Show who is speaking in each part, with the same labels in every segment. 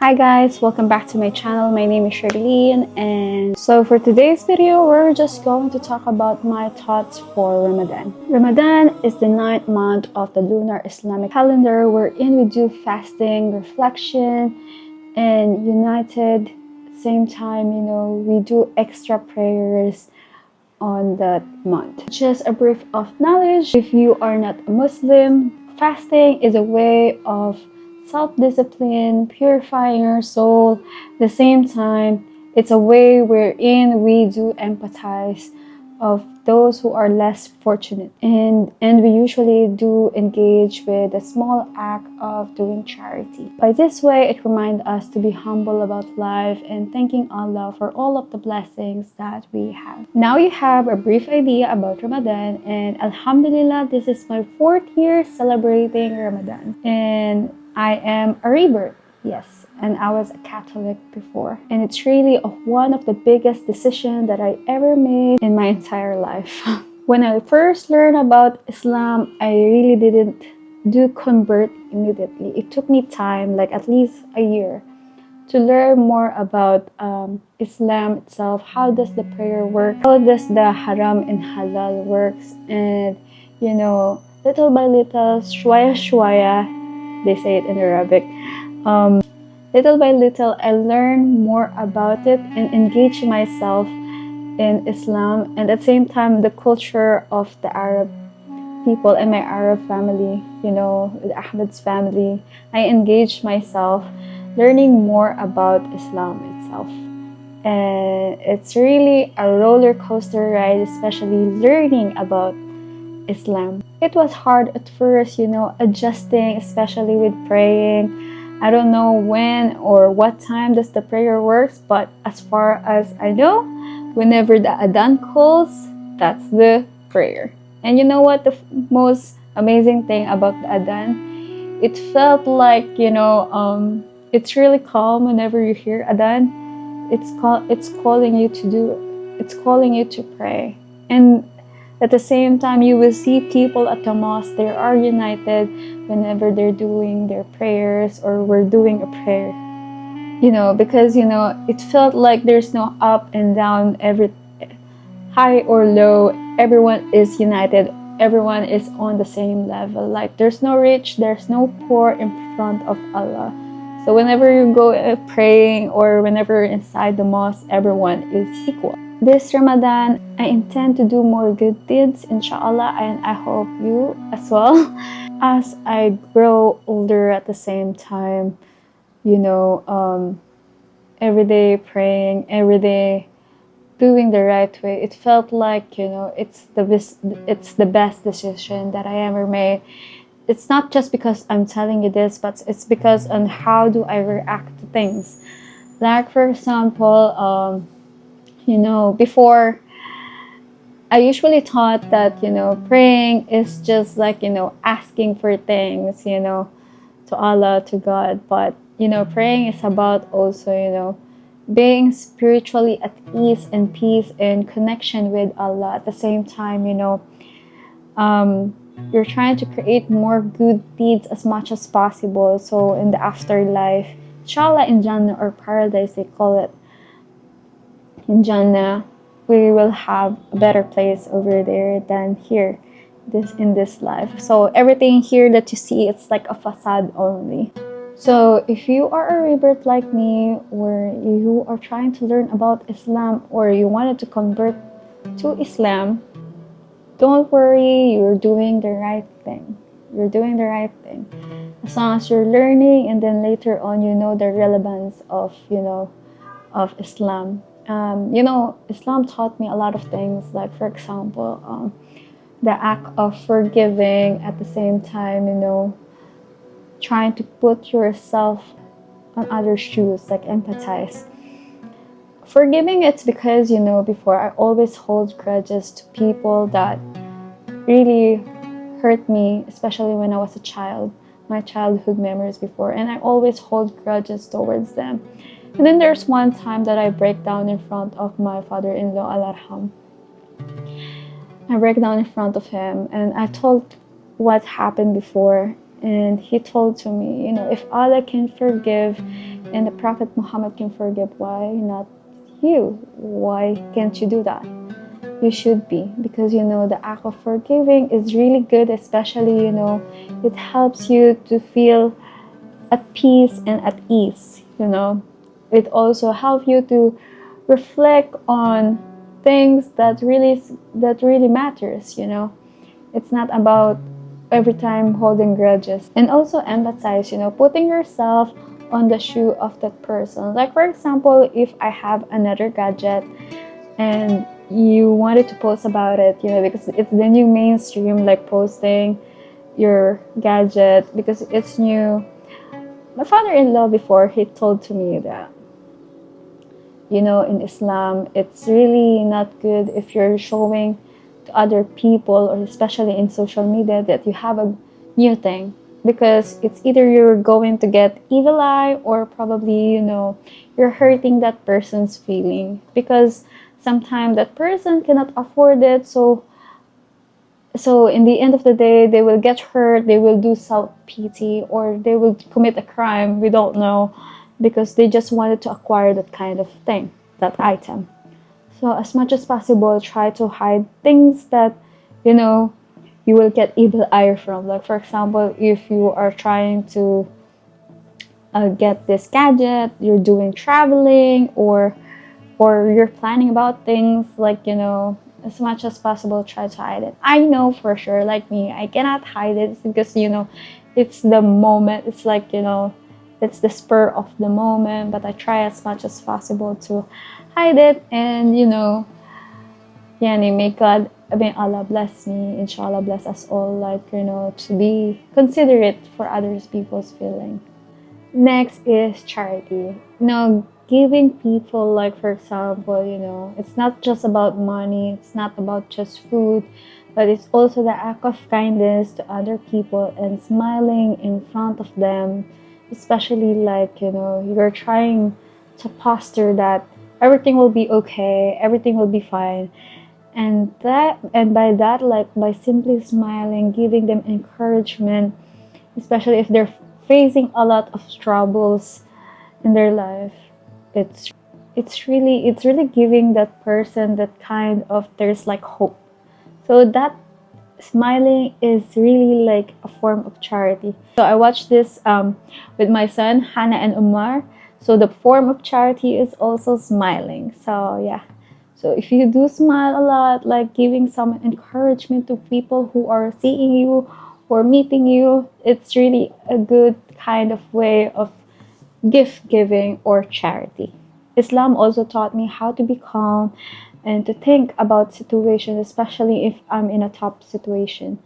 Speaker 1: Hi guys, welcome back to my channel. My name is Shirlene, and so for today's video we're just going to talk about my thoughts for Ramadan. Ramadan is the 9th month of the lunar Islamic calendar, wherein we do fasting, reflection, and united at the same time, we do extra prayers on that month. Just a brief of knowledge: if you are not a Muslim, fasting is a way of self-discipline, purifying your soul. At the same time, it's a way wherein we do empathize of those who are less fortunate, and we usually do engage with a small act of doing charity. By this way, it reminds us to be humble about life and thanking Allah for all of the blessings that we have. Now you have a brief idea about Ramadan, and Alhamdulillah, this is my 4th year celebrating Ramadan, and I am a rebirth, yes, and I was a Catholic before. And it's really one of the biggest decisions that I ever made in my entire life. When I first learned about Islam, I really didn't do convert immediately. It took me time, like at least a year, to learn more about Islam itself. How does the prayer work? How does the haram and halal works? And little by little, shwaya shwaya, they say it in Arabic. Little by little, I learned more about it and engaged myself in Islam, and at the same time, the culture of the Arab people and my Arab family, the Ahmed's family. I engaged myself learning more about Islam itself. And it's really a roller coaster ride, especially learning about Islam. It was hard at first, adjusting, especially with praying. I don't know when or what time does the prayer works, but as far as I know, whenever the adhan calls, that's the prayer. And you know what the most amazing thing about the adhan? It felt like, it's really calm whenever you hear adhan. It's calling you to do, it's calling you to pray. And at the same time, you will see people at the mosque, they are united whenever they're doing their prayers or we're doing a prayer. Because, it felt like there's no up and down, every high or low, everyone is united, everyone is on the same level. Like there's no rich, there's no poor in front of Allah. So whenever you go praying or whenever inside the mosque, everyone is equal. This Ramadan, I intend to do more good deeds, Insha Allah, and I hope you as well. As I grow older at the same time, every day praying, every day doing the right way, it felt like, it's the best decision that I ever made. It's not just because I'm telling you this, but it's because on how do I react to things. Like for example, before I usually thought that, praying is just like, asking for things, to Allah, to God. But, praying is about also, being spiritually at ease and peace and connection with Allah. At the same time, you're trying to create more good deeds as much as possible. So in the afterlife, inshallah, in Jannah or paradise, they call it, in Jannah, we will have a better place over there than here, in this life. So everything here that you see, it's like a facade only. So if you are a rebirth like me, or you are trying to learn about Islam, or you wanted to convert to Islam, don't worry, you're doing the right thing. You're doing the right thing. As long as you're learning, and then later on, the relevance of, of Islam. Islam taught me a lot of things, like for example, the act of forgiving, at the same time, trying to put yourself on other shoes, like empathize. Forgiving, it's because, before I always hold grudges to people that really hurt me, especially when I was a child, my childhood memories before, and I always hold grudges towards them. And then there's one time that I break down in front of my father-in-law, Al-Arham. I break down in front of him and I told what happened before, and he told to me, if Allah can forgive and the Prophet Muhammad can forgive. Why not you? Why can't you do that? You should be, because you know the act of forgiving is really good, especially you know it helps you to feel at peace and at ease. You know, it also helps you to reflect on things that really matters. You know, it's not about every time holding grudges. And also empathize, you know, putting yourself on the shoe of that person. Like for example, if I have another gadget and you wanted to post about it, you know, because it's the new mainstream, like posting your gadget because it's new. My father-in-law before, he told to me that, you know, in Islam it's really not good if you're showing to other people, or especially in social media, that you have a new thing, because it's either you're going to get evil eye, or probably, you know, you're hurting that person's feeling, because sometimes that person cannot afford it. So in the end of the day, they will get hurt, they will do self-pity, or they will commit a crime, we don't know, because they just wanted to acquire that kind of thing, that item. So as much as possible, try to hide things that, you know, you will get evil eye from. Like for example, if you are trying to get this gadget, you're doing traveling, or you're planning about things, like, you know, as much as possible, try to hide it. I know for sure, like me, I cannot hide it because, you know, it's the moment. It's like, you know, it's the spur of the moment, but I try as much as possible to hide it. And, you know, yani, may Allah bless me, inshallah bless us all, like, you know, to be considerate for others people's feeling. Next is charity. You know, giving people, like for example, you know, it's not just about money, it's not about just food, but it's also the act of kindness to other people and smiling in front of them, especially, like, you know, you're trying to posture that everything will be okay, everything will be fine. And by that, like by simply smiling, giving them encouragement, especially if they're facing a lot of troubles in their life, it's really giving that person that kind of, there's like hope. So that smiling is really like a form of charity. So I watched this with my son Hannah and Umar. So the form of charity is also smiling. So yeah, so if you do smile a lot, like giving some encouragement to people who are seeing you or meeting you, it's really a good kind of way of gift giving or charity. Islam also taught me how to be calm and to think about situations, especially if I'm in a tough situation,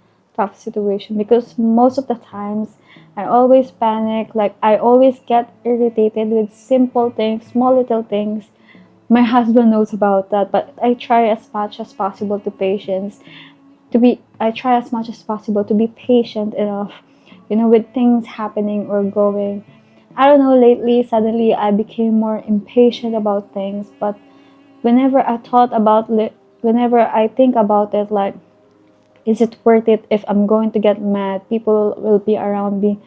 Speaker 1: because most of the times I always panic, like I always get irritated with simple things, small little things. My husband knows about that, but I try as much as possible I try as much as possible to be patient enough, you know, with things happening or going. I don't know, lately, suddenly I became more impatient about things, but whenever I think about it, like, is it worth it if I'm going to get mad? People around me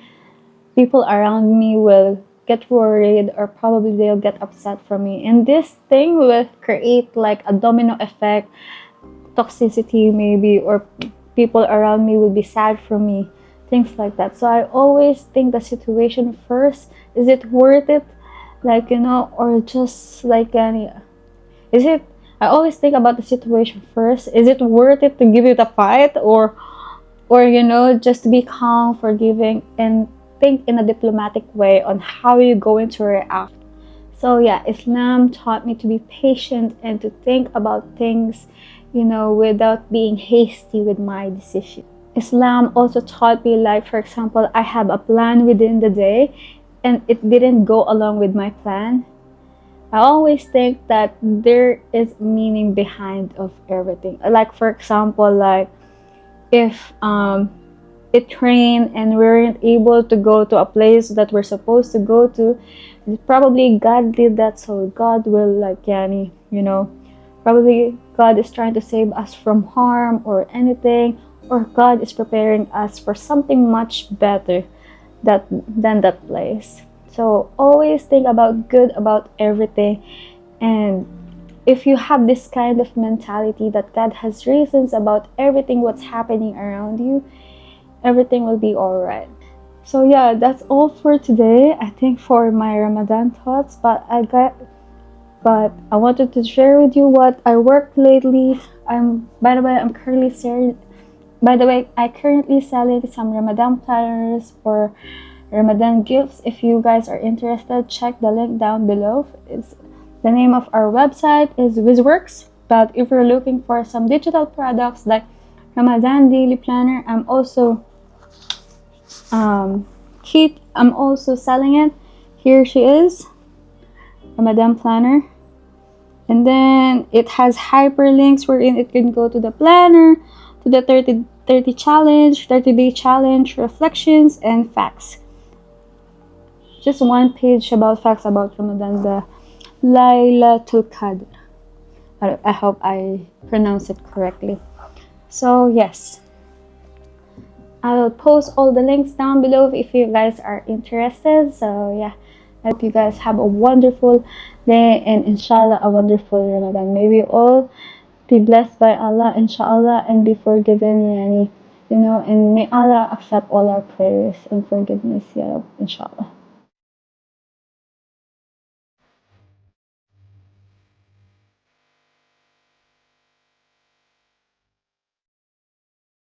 Speaker 1: will get worried, or probably they'll get upset from me. And this thing will create like a domino effect, toxicity maybe, or people around me will be sad for me, things like that. So I always think the situation first, is it worth it, like, you know, or just like any, is it, I always think about the situation first, is it worth it to give it a fight, or you know, just to be calm, forgiving, and think in a diplomatic way on how you're going to react. So yeah, Islam taught me to be patient and to think about things, you know, without being hasty with my decision. Islam also taught me, like for example, I have a plan within the day and it didn't go along with my plan. I always think that there is meaning behind of everything. Like for example, like if it rained and we weren't able to go to a place that we're supposed to go to, probably God did that, so God will, like, yani, you know, probably God is trying to save us from harm or anything, or God is preparing us for something much better than that place. So always think about good about everything. And if you have this kind of mentality that God has reasons about everything what's happening around you, everything will be all right. So yeah, that's all for today. I think for my Ramadan thoughts, but I wanted to share with you what I worked lately. By the way, I currently selling some Ramadan planners for Ramadan gifts. If you guys are interested, check the link down below. The name of our website is Wizworks. But if you're looking for some digital products like Ramadan daily planner, I'm also I'm also selling it. Here she is, Ramadan planner. And then it has hyperlinks wherein it can go to the planner, to the 30 challenge, 30-day challenge, reflections, and facts. Just one page about facts about Ramadan, the Laylatul Qadr. I hope I pronounce it correctly. So yes, I will post all the links down below if you guys are interested. So yeah, I hope you guys have a wonderful day and inshallah a wonderful Ramadan. May we all be blessed by Allah, inshallah, and be forgiven, and may Allah accept all our prayers and forgiveness, ya Rab, inshallah.